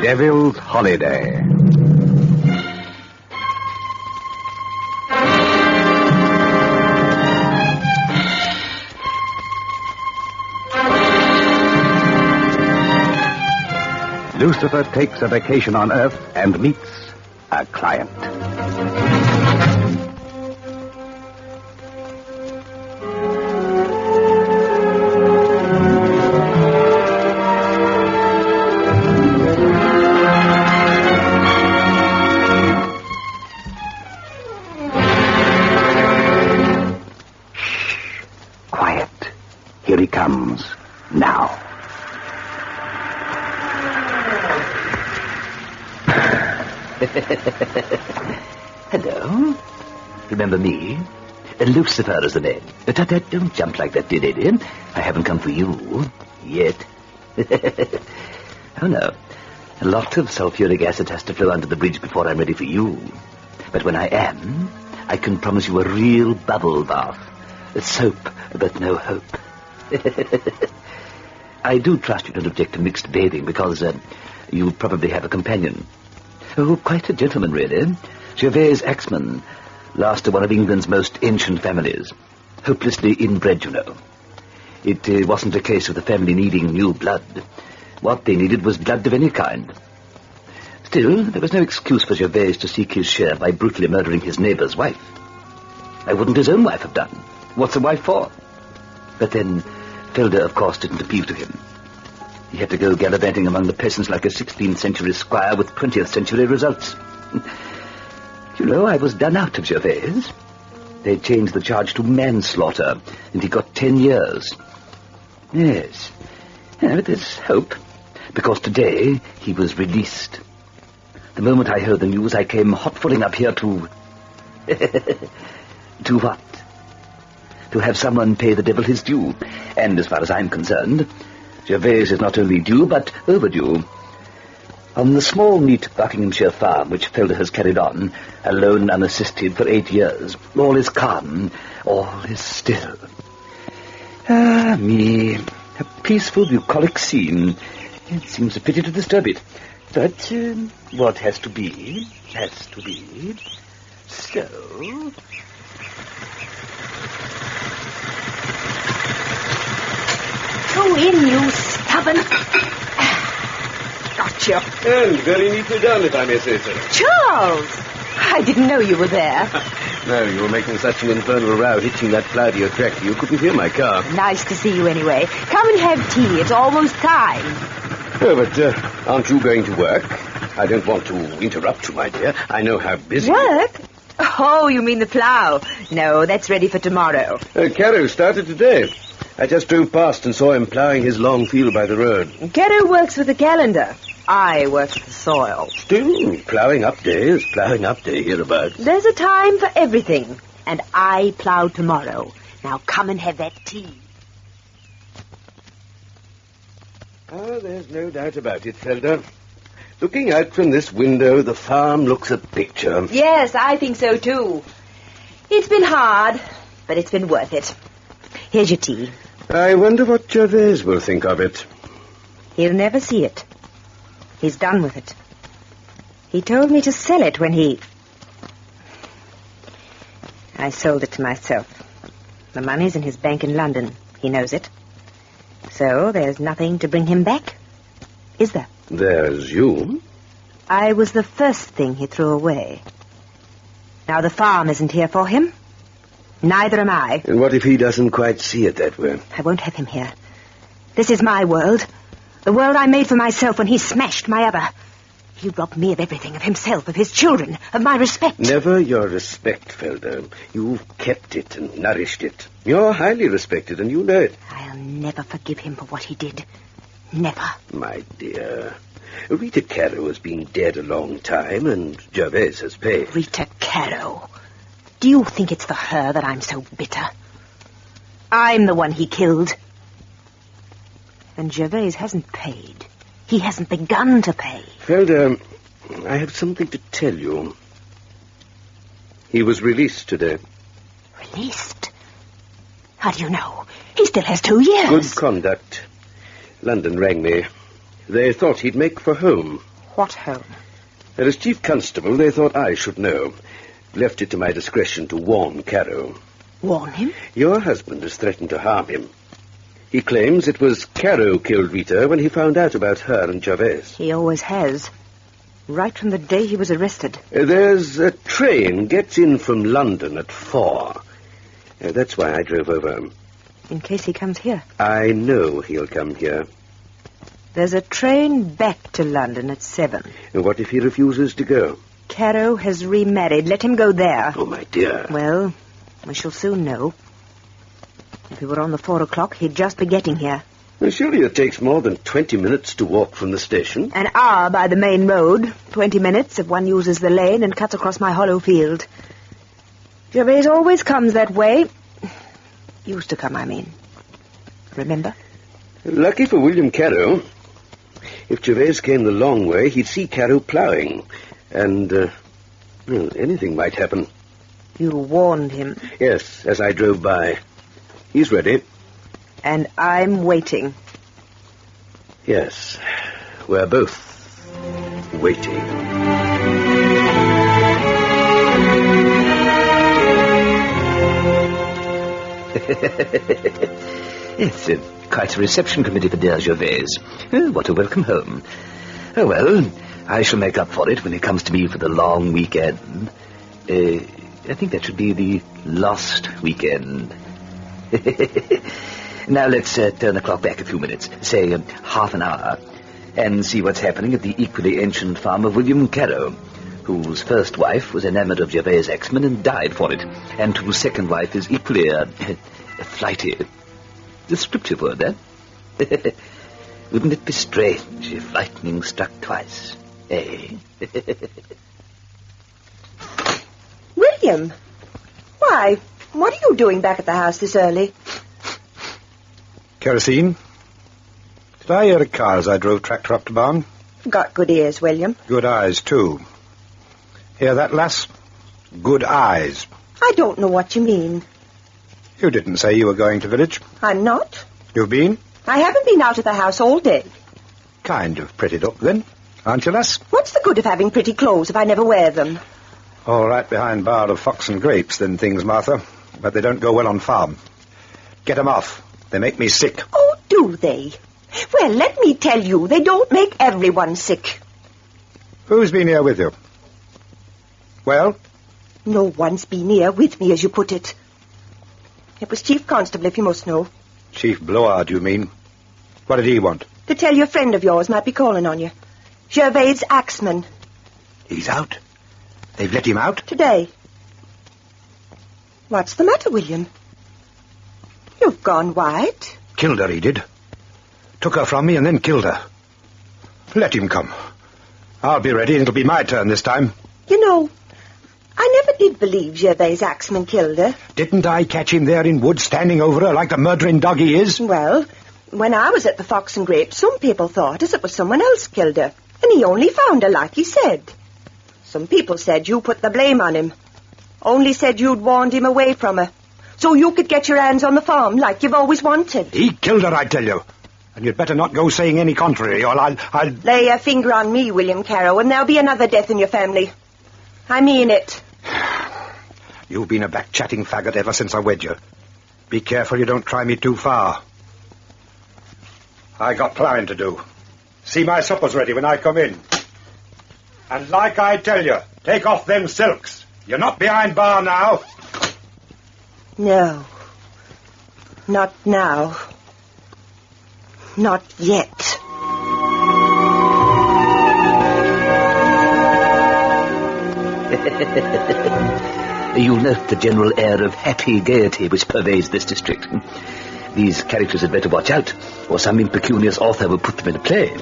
Devil's Holiday. Lucifer takes a vacation on Earth and meets a client. Shh. Quiet. Here he comes. Now. Hello. Remember me? Lucifer is the name. Don't jump like that, dear lady. I haven't come for you. Yet. Oh, no. A lot of sulfuric acid has to flow under the bridge before I'm ready for you. But when I am, I can promise you a real bubble bath. A soap, but no hope. I do trust you don't object to mixed bathing because you probably have a companion. Oh, quite a gentleman, really. Gervais Axman, last of one of England's most ancient families. Hopelessly inbred, you know. It wasn't a case of the family needing new blood. What they needed was blood of any kind. Still, there was no excuse for Gervais to seek his share by brutally murdering his neighbour's wife. Why wouldn't his own wife have done? What's a wife for? But then, Felder, of course, didn't appeal to him. He had to go gallivanting among the peasants like a 16th century squire with 20th century results. You know, I was done out of Gervais. They changed the charge to manslaughter, and he got 10 years. Yes. Yeah, but there's hope, because today he was released. The moment I heard the news, I came hot-footing up here to... To what? To have someone pay the devil his due. And as far as I'm concerned, Gervais is not only due, but overdue. On the small, neat Buckinghamshire farm which Felder has carried on, alone and unassisted for 8 years, all is calm, all is still. Ah, me, a peaceful, bucolic scene. It seems a pity to disturb it. But what has to be, has to be. So... Go in, you stubborn... Got you. And very neatly done, if I may say so. Charles! I didn't know you were there. No, you were making such an infernal row hitching that Claudio tractor you couldn't hear my car. Nice to see you anyway. Come and have tea. It's almost time. Oh, but aren't you going to work? I don't want to interrupt you, my dear. I know how busy... Work? Oh, you mean the plough. No, that's ready for tomorrow. Caro started today. I just drove past and saw him ploughing his long field by the road. Caro works with the calendar. I work with the soil. Still, ploughing up day is ploughing up day hereabouts. There's a time for everything. And I plough tomorrow. Now come and have that tea. Oh, there's no doubt about it, Felder. Looking out from this window, the farm looks a picture. Yes, I think so too. It's been hard, but it's been worth it. Here's your tea. I wonder what Gervais will think of it. He'll never see it. He's done with it. He told me to sell it when he... I sold it to myself. The money's in his bank in London. He knows it. So there's nothing to bring him back, is there? There's you. I was the first thing he threw away. Now the farm isn't here for him. Neither am I. And what if he doesn't quite see it that way? I won't have him here. This is my world. The world I made for myself when he smashed my other. He robbed me of everything, of himself, of his children, of my respect. Never your respect, Felder. You've kept it and nourished it. You're highly respected, and you know it. I'll never forgive him for what he did. Never. My dear, Rita Caro has been dead a long time, and Gervais has paid. Rita Caro. Do you think it's for her that I'm so bitter? I'm the one he killed. And Gervais hasn't paid. He hasn't begun to pay. Felder, I have something to tell you. He was released today. Released? How do you know? He still has 2 years. Good conduct. London rang me. They thought he'd make for home. What home? As chief constable, they thought I should know. Left it to my discretion to warn Caro. Warn him? Your husband has threatened to harm him. He claims it was Caro killed Rita when he found out about her and Gervais. He always has. Right from the day he was arrested. There's a train gets in from London at 4. That's why I drove over. In case he comes here. I know he'll come here. There's a train back to London at 7. What if he refuses to go? Caro has remarried. Let him go there. Oh, my dear. Well, we shall soon know. If he were on the 4 o'clock, he'd just be getting here. Well, surely it takes more than 20 minutes to walk from the station. An hour by the main road. 20 minutes if one uses the lane and cuts across my hollow field. Gervais always comes that way. Used to come, I mean. Remember? Lucky for William Caro. If Gervais came the long way, he'd see Caro ploughing. And, well, anything might happen. You warned him. Yes, as I drove by. He's ready. And I'm waiting. Yes, we're both waiting. It's quite a reception committee for dear Gervais. Oh, what a welcome home. Oh, well, I shall make up for it when he comes to me for the long weekend. I think that should be the last weekend. Now let's turn the clock back a few minutes, say half an hour, and see what's happening at the equally ancient farm of William Caro, whose first wife was enamored of Gervais' Axeman and died for it, and whose second wife is equally flighty. Descriptive word, eh? Wouldn't it be strange if lightning struck twice, eh? William, why, what are you doing back at the house this early? Kerosene? Did I hear a car as I drove tractor up to barn? Got good ears, William. Good eyes, too. Hear that, lass? Good eyes. I don't know what you mean. You didn't say you were going to village. I'm not. You've been? I haven't been out of the house all day. Kind of prettied up, then, aren't you, lass? What's the good of having pretty clothes if I never wear them? All right behind bar of fox and grapes, then things, Martha. But they don't go well on farm. Get 'em off. They make me sick. Oh, do they? Well, let me tell you, they don't make everyone sick. Who's been here with you? Well? No one's been here with me, as you put it. It was Chief Constable, if you must know. Chief Bloward, you mean? What did he want? To tell you a friend of yours might be calling on you. Gervais' Axeman. He's out? They've let him out? Today. What's the matter, William? You've gone white. Killed her, he did. Took her from me and then killed her. Let him come. I'll be ready and it'll be my turn this time. You know, I never did believe Gervais' Axeman killed her. Didn't I catch him there in wood standing over her like the murdering dog he is? Well, when I was at the Fox and Grapes, some people thought as it was someone else killed her. And he only found her like he said. Some people said you put the blame on him. Only said you'd warned him away from her. So you could get your hands on the farm like you've always wanted. He killed her, I tell you. And you'd better not go saying any contrary, or I'll... Lay a finger on me, William Caro, and there'll be another death in your family. I mean it. You've been a back-chatting faggot ever since I wed you. Be careful you don't try me too far. I got ploughing to do. See my supper's ready when I come in. And like I tell you, take off them silks. You're not behind bar now. No. Not now. Not yet. You'll note the general air of happy gaiety which pervades this district. These characters had better watch out, or some impecunious author will put them in a play.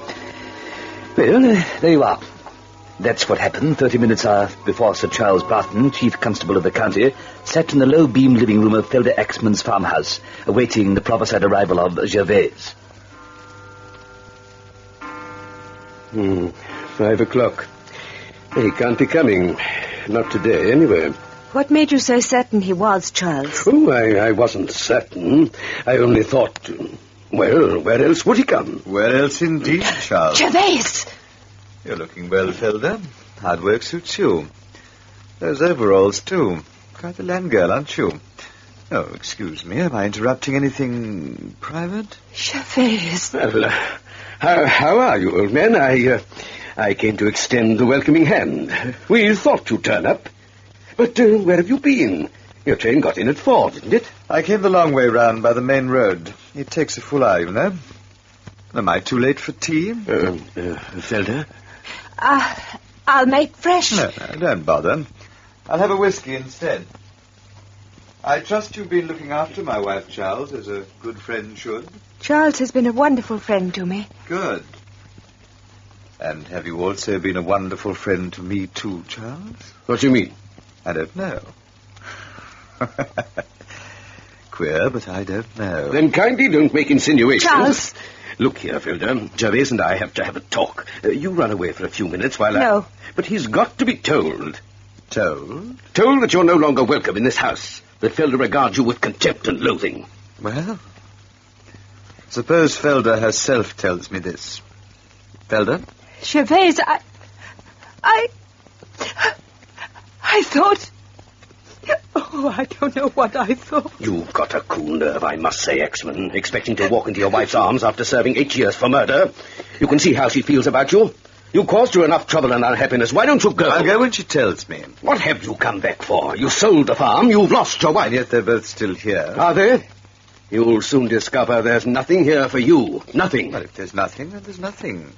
Well, there you are. That's what happened 30 minutes before Sir Charles Barton, Chief Constable of the county, sat in the low-beam living room of Felder Axeman's farmhouse, awaiting the prophesied arrival of Gervais. 5 o'clock. He can't be coming. Not today, anyway. What made you so certain he was, Charles? Oh, I wasn't certain. I only thought... Well, where else would he come? Where else indeed, Charles? Gervais! You're looking well, Felder. Hard work suits you. Those overalls, too. Quite the land girl, aren't you? Oh, excuse me. Am I interrupting anything private? Gervais. Well, how are you, old man? I came to extend the welcoming hand. We thought you'd turn up. But where have you been? Your train got in at 4, didn't it? I came the long way round by the main road. It takes a full hour, you know. Am I too late for tea? Felder? I'll make fresh. No, don't bother. I'll have a whiskey instead. I trust you've been looking after my wife, Charles, as a good friend should. Charles has been a wonderful friend to me. Good. And have you also been a wonderful friend to me, too, Charles? What do you mean? I don't know. Queer, but I don't know. Then kindly don't make insinuations. Charles! Look here, Felder. Gervais and I have to have a talk. You run away for a few minutes while No. But he's got to be told. Told? Told that you're no longer welcome in this house. That Felder regards you with contempt and loathing. Well, suppose Felder herself tells me this. Felder? Gervais, I thought... Oh, I don't know what I thought. You've got a cool nerve, I must say, Exman. Expecting to walk into your wife's arms after serving 8 years for murder. You can see how she feels about you. You caused her enough trouble and unhappiness. Why don't you go? I'll go when she tells me. What have you come back for? You sold the farm, you've lost your wife. And yet they're both still here. Are they? You'll soon discover there's nothing here for you. Nothing. Well, if there's nothing, then there's nothing.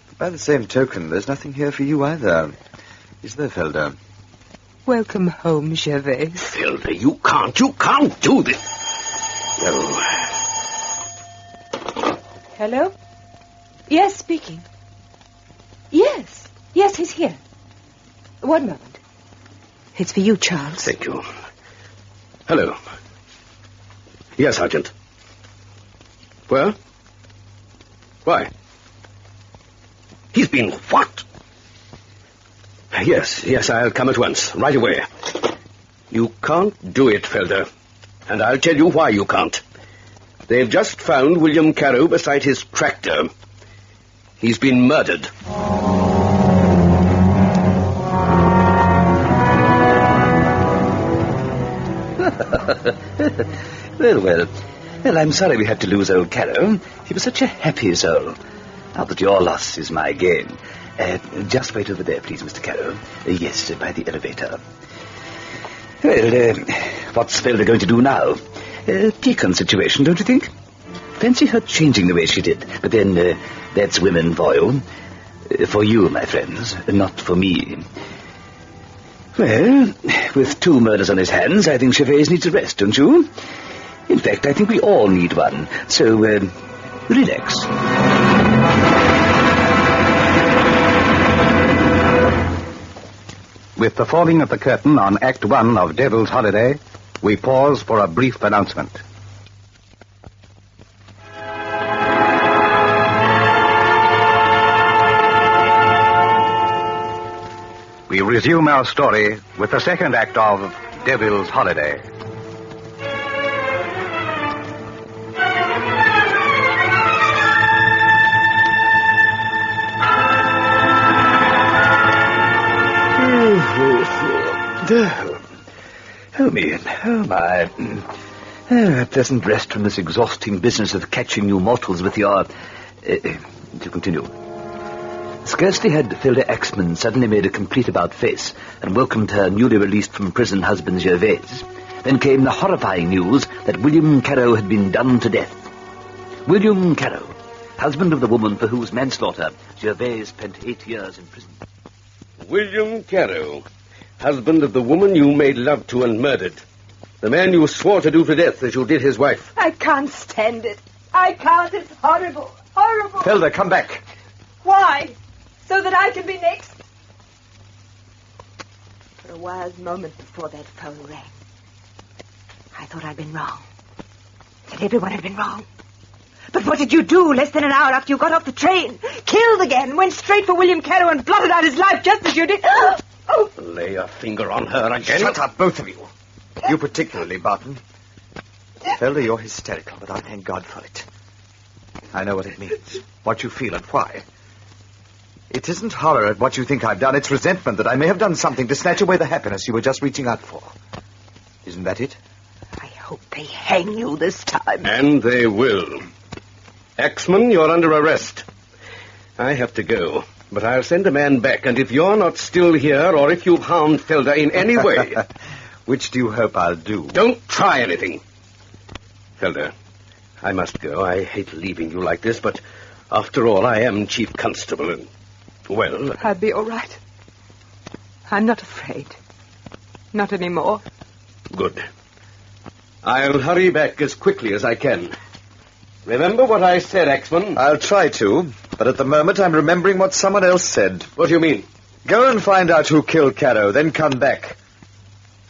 But by the same token, there's nothing here for you either. Is there, Felder? Welcome home, Gervais. Felder, you can't do this. No. Hello? Yes, speaking. Yes, he's here. 1 moment. It's for you, Charles. Thank you. Hello. Yes, Sergeant. Well? Why? He's been what? Yes, I'll come at once, right away. You can't do it, Felder. And I'll tell you why you can't. They've just found William Carew beside his tractor. He's been murdered. Well, I'm sorry we had to lose old Carew. He was such a happy soul. Now that your loss is my gain. Just wait over there, please, Mr. Carew. Yes, by the elevator. Well, what's Felder going to do now? Deacon situation, don't you think? Fancy her changing the way she did. But then, that's women for you. For you, my friends, not for me. Well, with 2 murders on his hands, I think Gervais needs a rest, don't you? In fact, I think we all need one. So, relax. With the falling of the curtain on Act 1 of Devil's Holiday, we pause for a brief announcement. We resume our story with the second act of Devil's Holiday. Oh, me. Oh, my. A pleasant rest from this exhausting business of catching you mortals with your... to continue. Scarcely had Felder Axman suddenly made a complete about-face and welcomed her newly released from prison husband Gervais, then came the horrifying news that William Carew had been done to death. William Carew, husband of the woman for whose manslaughter Gervais spent 8 years in prison. William Carew, husband of the woman you made love to and murdered. The man you swore to do to death as you did his wife. I can't stand it. I can't. It's horrible. Horrible. Felder, come back. Why? So that I can be next? For a wild moment before that phone rang, I thought I'd been wrong. That everyone had been wrong. But what did you do less than an hour after you got off the train? Killed again, went straight for William Carew and blotted out his life just as you did. Oh! Lay a finger on her again. Shut up, both of you. You particularly, Barton. Felder, you're hysterical, but I thank God for it. I know what it means, what you feel and why. It isn't horror at what you think I've done. It's resentment that I may have done something to snatch away the happiness you were just reaching out for. Isn't that it? I hope they hang you this time. And they will. Axman, you're under arrest. I have to go, but I'll send a man back, and if you're not still here, or if you've harmed Felder in any way... Which do you hope I'll do? Don't try anything. Felder, I must go. I hate leaving you like this, but after all, I am chief constable, and, well... I'll be all right. I'm not afraid. Not anymore. Good. I'll hurry back as quickly as I can. Remember what I said, Axman? I'll try to, but at the moment I'm remembering what someone else said. What do you mean? Go and find out who killed Caro, then come back.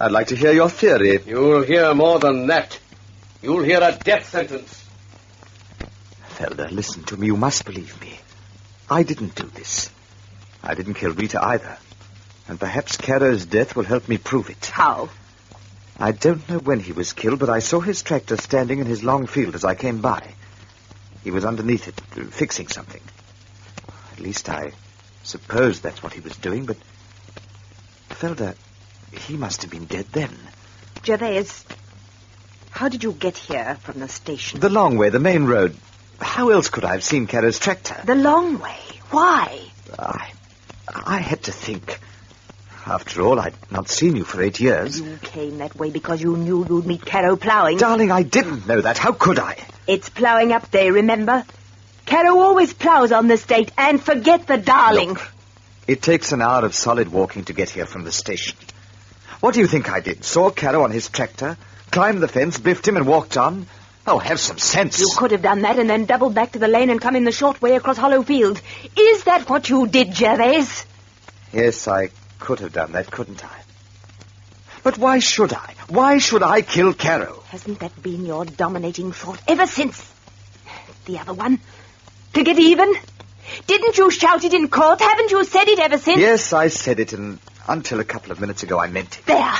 I'd like to hear your theory. You'll hear more than that. You'll hear a death sentence. Felder, listen to me. You must believe me. I didn't do this. I didn't kill Rita either. And perhaps Caro's death will help me prove it. How? I don't know when he was killed, but I saw his tractor standing in his long field as I came by. He was underneath it, fixing something. At least I suppose that's what he was doing, but... Felder, he must have been dead then. Gervais, how did you get here from the station? The long way, the main road. How else could I have seen Caro's tractor? The long way? Why? I had to think. After all, I'd not seen you for 8 years. You came that way because you knew you'd meet Caro ploughing. Darling, I didn't know that. How could I? It's ploughing up day, remember? Caro always ploughs on the state, and forget the darling. Look, it takes an hour of solid walking to get here from the station. What do you think I did? Saw Caro on his tractor, climbed the fence, biffed him, and walked on? Oh, have some sense. You could have done that and then doubled back to the lane and come in the short way across Hollow Field. Is that what you did, Gervais? Yes, I could have done that, couldn't I? But why should I? Why should I kill Caro? Hasn't that been your dominating thought ever since the other one? To get even? Didn't you shout it in court? Haven't you said it ever since? Yes, I said it, and until a couple of minutes ago I meant it. There.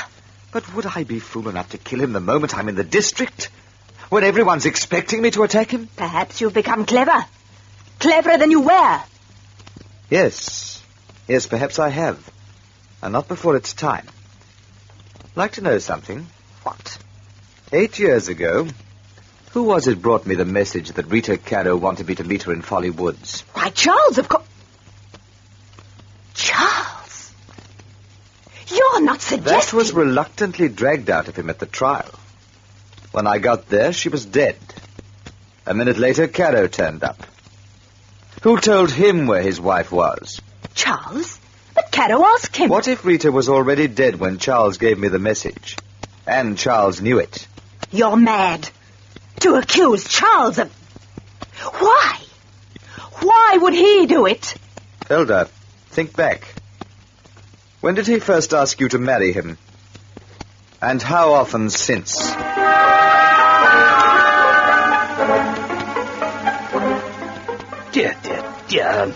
But would I be fool enough to kill him the moment I'm in the district? When everyone's expecting me to attack him? Perhaps you've become clever. Cleverer than you were. Yes. Yes, perhaps I have. And not before it's time. Like to know something? What? 8 years ago, who was it brought me the message that Rita Caro wanted me to meet her in Folly Woods? Why, Charles, of course. Charles? You're not suggesting... That was reluctantly dragged out of him at the trial. When I got there, she was dead. A minute later, Caro turned up. Who told him where his wife was? Charles? But Caro asked him. What if Rita was already dead when Charles gave me the message? And Charles knew it. You're mad. To accuse Charles of... Why? Why would he do it? Felder, think back. When did he first ask you to marry him? And how often since? Dear, dear, dear.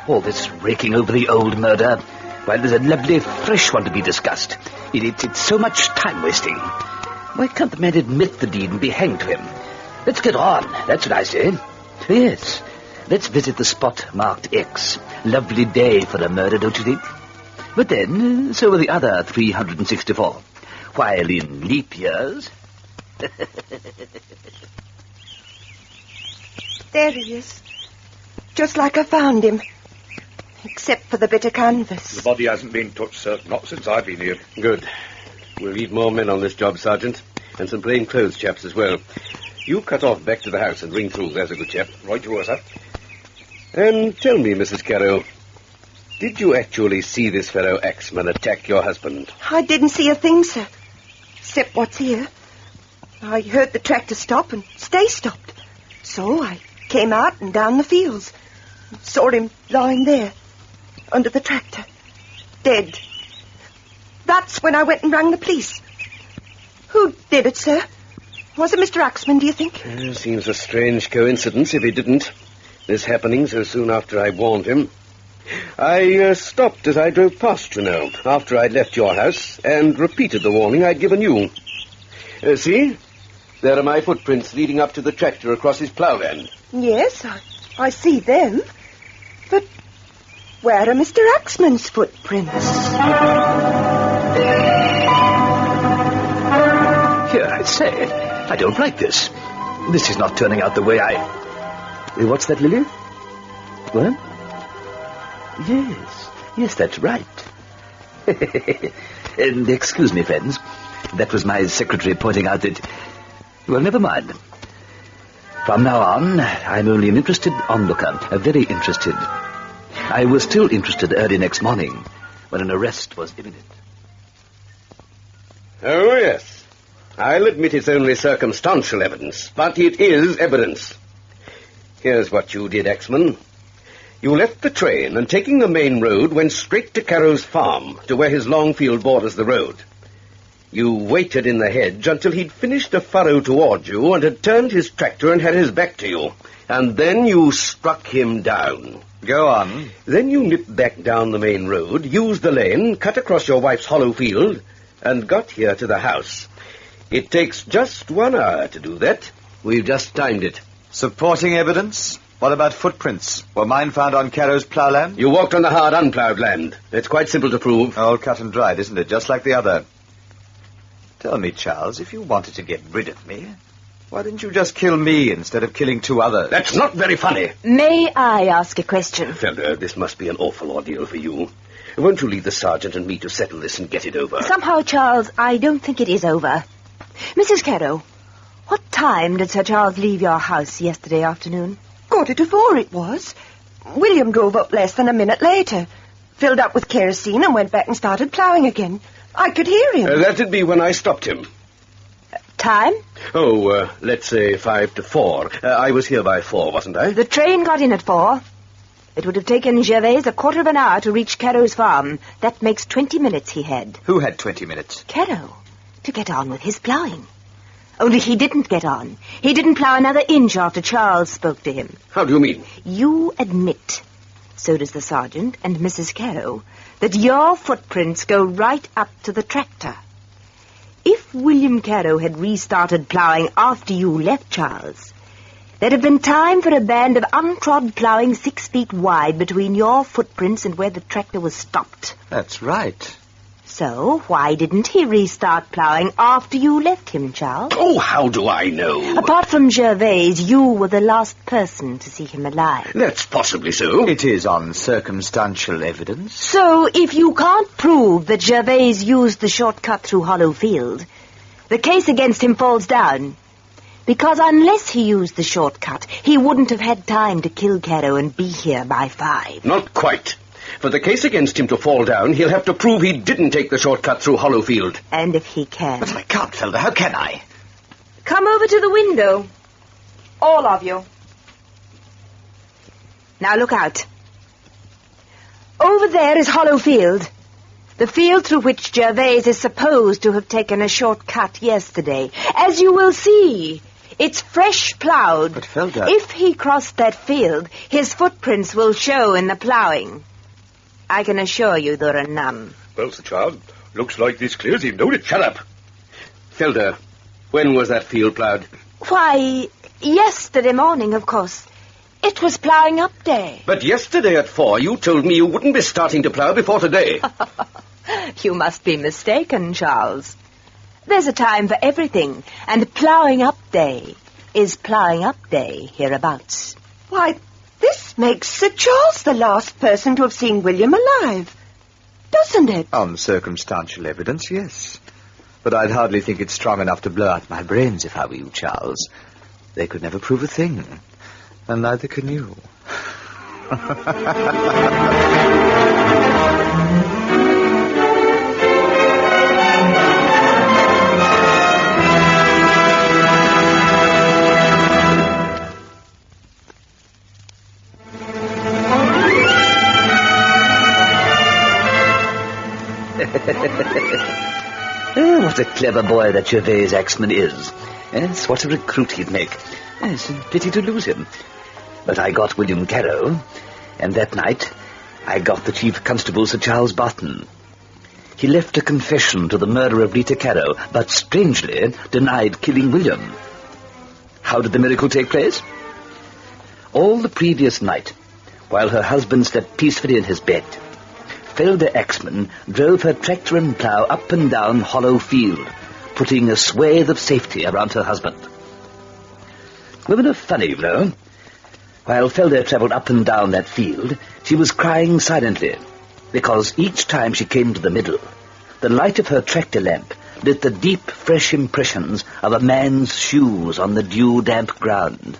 All this raking over the old murder, while there's a lovely fresh one to be discussed. It's so much time wasting. Why can't the man admit the deed and be hanged to him? Let's get on, that's what I say. Yes, let's visit the spot marked X. Lovely day for a murder, don't you think? But then, so are the other 364. While in leap years... There he is. Just like I found him. Except for the bit of canvas. The body hasn't been touched, sir. Not since I've been here. Good. We'll need more men on this job, Sergeant. And some plain-clothes chaps as well. You cut off back to the house and ring through. There's a good chap. Right you are, sir. And tell me, Mrs. Caro, did you actually see this fellow Axman attack your husband? I didn't see a thing, sir. Except what's here. I heard the tractor stop and stay stopped. So I came out and down the fields. Saw him lying there, under the tractor, dead. That's when I went and rang the police. Who did it, sir? Was it Mr. Axman, do you think? Seems a strange coincidence if he didn't. This happening so soon after I warned him. I stopped as I drove past, you know, after I'd left your house, and repeated the warning I'd given you. See? There are my footprints leading up to the tractor across his ploughland. Yes, I see them. But Where are Mr. Axman's footprints? Here, I say, I don't like this. This is not turning out the way I... What's that, Lily? What? Yes, that's right. Excuse me, friends. That was my secretary pointing out that... Well, never mind. From now on, I'm only an interested onlooker, very interested. I was still interested early next morning, when an arrest was imminent. Oh, yes. I'll admit it's only circumstantial evidence, but it is evidence. Here's what you did, Axman. You left the train and, taking the main road, went straight to Carrow's farm, to where his long field borders the road. You waited in the hedge until he'd finished a furrow toward you and had turned his tractor and had his back to you. And then you struck him down. Go on. Then you nipped back down the main road, used the lane, cut across your wife's hollow field, and got here to the house. It takes just 1 hour to do that. We've just timed it. Supporting evidence? What about footprints? Were mine found on Carrow's ploughland? You walked on the hard, unploughed land. It's quite simple to prove. All cut and dried, isn't it? Just like the other. Tell me, Charles, if you wanted to get rid of me, why didn't you just kill me instead of killing 2 others? That's not very funny. May I ask a question? Felder, this must be an awful ordeal for you. Won't you leave the sergeant and me to settle this and get it over? Somehow, Charles, I don't think it is over. Mrs. Carrow, what time did Sir Charles leave your house yesterday afternoon? 3:45 it was. William drove up less than a minute later, filled up with kerosene and went back and started ploughing again. I could hear him. That'd be when I stopped him. Time? Let's say 5 to 4. I was here by 4, wasn't I? The train got in at 4. It would have taken Gervais a quarter of an hour to reach Carrow's farm. That makes 20 minutes he had. Who had 20 minutes? Carrow, to get on with his ploughing. Only he didn't get on. He didn't plough another inch after Charles spoke to him. How do you mean? You admit, so does the sergeant and Mrs. Carrow, that your footprints go right up to the tractor. If William Carrow had restarted ploughing after you left Charles, there'd have been time for a band of untrod ploughing 6 feet wide between your footprints and where the tractor was stopped. That's right. So, why didn't he restart ploughing after you left him, Charles? Oh, how do I know? Apart from Gervais, you were the last person to see him alive. That's possibly so. It is on circumstantial evidence. So, if you can't prove that Gervais used the shortcut through Hollow Field, the case against him falls down. Because unless he used the shortcut, he wouldn't have had time to kill Carrow and be here by 5. Not quite. For the case against him to fall down, he'll have to prove he didn't take the shortcut through Hollow Field. And if he can... But I can't, Felder. How can I? Come over to the window. All of you. Now look out. Over there is Hollow Field. The field through which Gervais is supposed to have taken a shortcut yesterday. As you will see, it's fresh ploughed. But Felder... If he crossed that field, his footprints will show in the ploughing. I can assure you there are none. Well, Sir Charles, looks like this clears him, don't it? Shut up. Felder, when was that field ploughed? Why, yesterday morning, of course. It was ploughing up day. But yesterday at 4, you told me you wouldn't be starting to plough before today. You must be mistaken, Charles. There's a time for everything, and ploughing up day is ploughing up day hereabouts. Why, this makes Sir Charles the last person to have seen William alive, doesn't it? On circumstantial evidence, yes. But I'd hardly think it's strong enough to blow out my brains if I were you, Charles. They could never prove a thing, and neither can you. What a clever boy that Gervais Axman is. Yes, what a recruit he'd make. It's a pity to lose him. But I got William Carrow, and that night I got the Chief Constable, Sir Charles Barton. He left a confession to the murder of Rita Carrow, but strangely denied killing William. How did the miracle take place? All the previous night, while her husband slept peacefully in his bed, Felder Axman drove her tractor and plough up and down Hollow Field, putting a swathe of safety around her husband. Women are funny, you know. While Felder travelled up and down that field, she was crying silently, because each time she came to the middle, the light of her tractor lamp lit the deep, fresh impressions of a man's shoes on the dew-damp ground.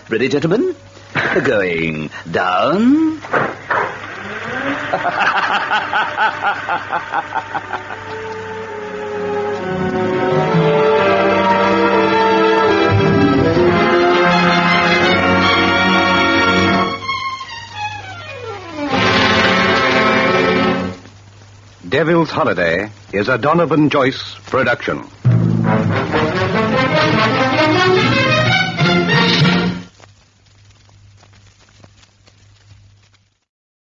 Ready, gentlemen? Going down. Devil's Holiday is a Donovan Joyce production.